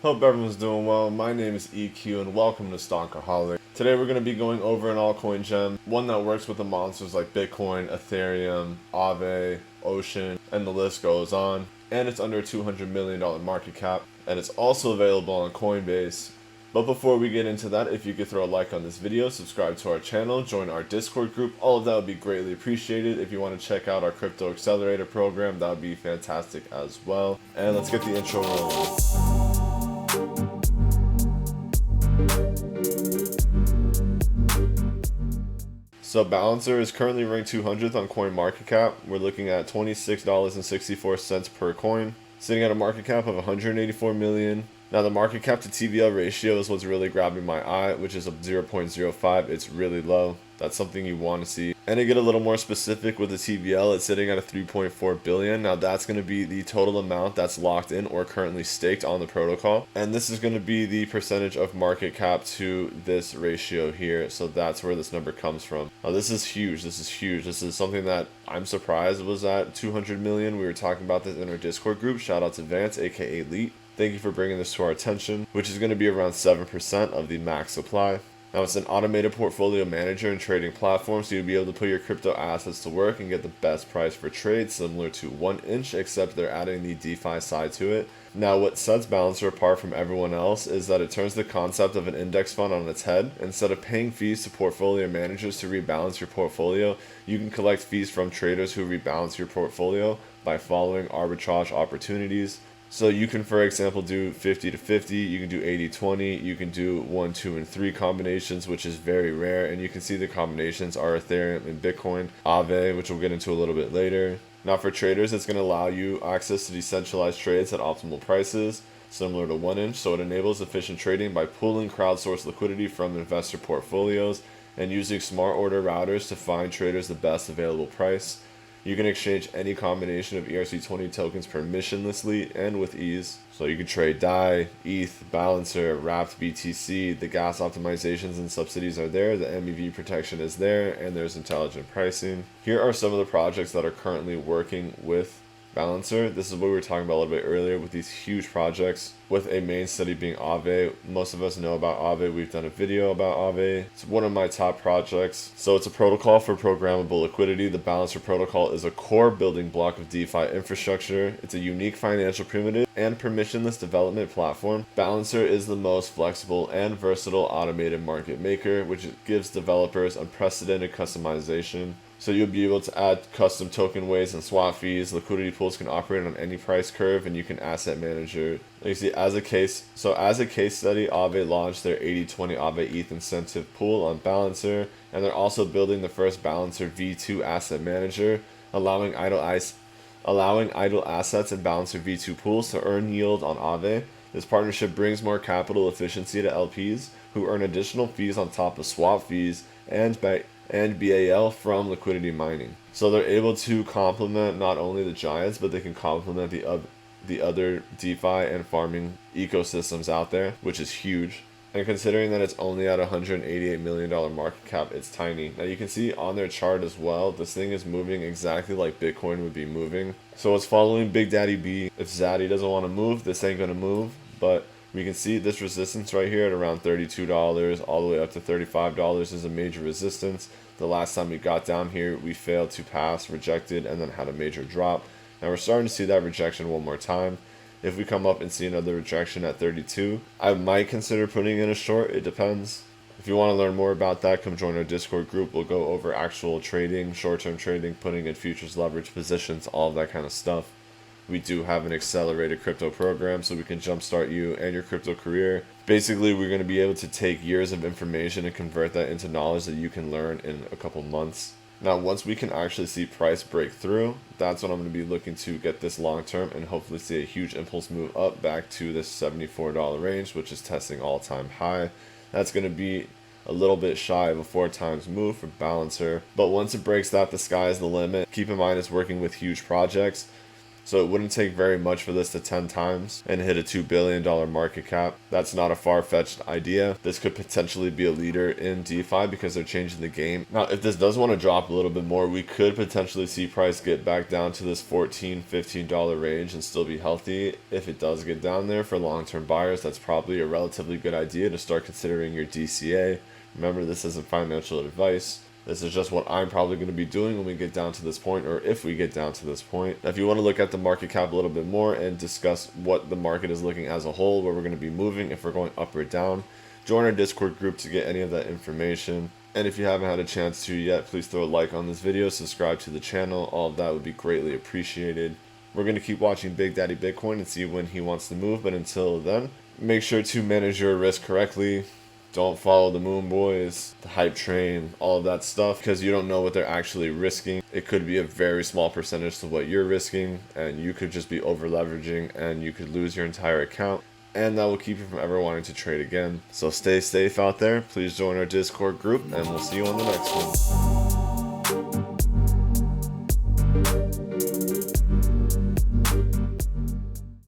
Hope everyone's doing well. My name is EQ and welcome to Stockaholic. Today we're going to be going over an altcoin gem, one that works with the monsters like Bitcoin, Ethereum, Aave, Ocean, and the list goes on. And it's under $200 million market cap, and it's also available on Coinbase. But before we get into that, if you could throw a like on this video, subscribe to our channel, join our Discord group, all of that would be greatly appreciated. If you want to check out our Crypto Accelerator program, that would be fantastic as well. And let's get the intro rolling. So Balancer is currently ranked 200th on CoinMarketCap. We're looking at $26.64 per coin, sitting at a market cap of 184 million. Now the market cap to TVL ratio is what's really grabbing my eye, which is a 0.05. It's really low. That's something you want to see. And to get a little more specific with the TVL, it's sitting at a 3.4 billion. Now that's going to be the total amount that's locked in or currently staked on the protocol. And this is going to be the percentage of market cap to this ratio here. So that's where this number comes from. Now this is huge. This is huge. This is something that I'm surprised was at 200 million. We were talking about this in our Discord group. Shout out to Vance, aka Elite. Thank you for bringing this to our attention, which is going to be around 7% of the max supply. Now it's an automated portfolio manager and trading platform, so you'll be able to put your crypto assets to work and get the best price for trade, similar to 1inch, except they're adding the DeFi side to it. Now what sets Balancer apart from everyone else is that it turns the concept of an index fund on its head. Instead of paying fees to portfolio managers to rebalance your portfolio, you can collect fees from traders who rebalance your portfolio by following arbitrage opportunities. So you can, for example, do 50-50, you can do 80-20, you can do 1, 2, and 3 combinations, which is very rare. And you can see the combinations are Ethereum and Bitcoin, Aave, which we'll get into a little bit later. Now for traders, it's going to allow you access to decentralized trades at optimal prices, similar to 1inch. So it enables efficient trading by pooling crowdsourced liquidity from investor portfolios and using smart order routers to find traders the best available price. You can exchange any combination of ERC20 tokens permissionlessly and with ease. So you can trade DAI, ETH, Balancer, Wrapped BTC, the gas optimizations and subsidies are there, the MEV protection is there, and there's intelligent pricing. Here are some of the projects that are currently working with Balancer. This is what we were talking about a little bit earlier with these huge projects, with a main study being Aave. Most of us know about Aave. We've done a video about Aave. It's one of my top projects. So it's a protocol for programmable liquidity. The Balancer protocol is a core building block of DeFi infrastructure. It's a unique financial primitive and permissionless development platform. Balancer is the most flexible and versatile automated market maker, which gives developers unprecedented customization. So you'll be able to add custom token weights and swap fees. Liquidity pools can operate on any price curve, and you can asset manager. You see, as a case study, Aave launched their 80-20 Aave ETH incentive pool on Balancer, and they're also building the first Balancer V2 asset manager, allowing idle assets in Balancer V2 pools to earn yield on Aave. This partnership brings more capital efficiency to LPs, who earn additional fees on top of swap fees and BAL from liquidity mining. So they're able to complement not only the giants, but they can complement the other DeFi and farming ecosystems out there, which is huge. And considering that it's only at $188 million market cap, it's tiny. Now you can see on their chart as well, this thing is moving exactly like Bitcoin would be moving. So it's following Big Daddy B. If Zaddy doesn't want to move, this ain't gonna move. But we can see this resistance right here at around $32 all the way up to $35 is a major resistance. The last time we got down here, we failed to pass, rejected, and then had a major drop. Now we're starting to see that rejection one more time. If we come up and see another rejection at 32, I might consider putting in a short. It depends. If you want to learn more about that, come join our Discord group. We'll go over actual trading, short-term trading, putting in futures leverage positions, all of that kind of stuff. We do have an accelerated crypto program, so we can jumpstart you and your crypto career. Basically, we're going to be able to take years of information and convert that into knowledge that you can learn in a couple months. Now, once we can actually see price break through, that's when I'm going to be looking to get this long term and hopefully see a huge impulse move up back to this $74 range, which is testing all-time high. That's going to be a little bit shy of a 4 times move for Balancer. But once it breaks that, the sky is the limit. Keep in mind, it's working with huge projects. So it wouldn't take very much for this to 10 times and hit a $2 billion market cap. That's not a far-fetched idea. This could potentially be a leader in DeFi because they're changing the game. Now, if this does want to drop a little bit more, we could potentially see price get back down to this $14, $15 range and still be healthy. If it does get down there for long-term buyers, that's probably a relatively good idea to start considering your DCA. Remember, this isn't financial advice. This is just what I'm probably going to be doing when we get down to this point, or if we get down to this point. Now, if you want to look at the market cap a little bit more and discuss what the market is looking as a whole, where we're going to be moving, if we're going up or down, join our Discord group to get any of that information. And if you haven't had a chance to yet, please throw a like on this video, subscribe to the channel. All of that would be greatly appreciated. We're going to keep watching Big Daddy Bitcoin and see when he wants to move, but until then, make sure to manage your risk correctly. Don't follow the moon boys, the hype train, all of that stuff, because you don't know what they're actually risking. It could be a very small percentage to what you're risking, and you could just be over leveraging and you could lose your entire account, and that will keep you from ever wanting to trade again. So stay safe out there. Please join our Discord group, and we'll see you on the next one.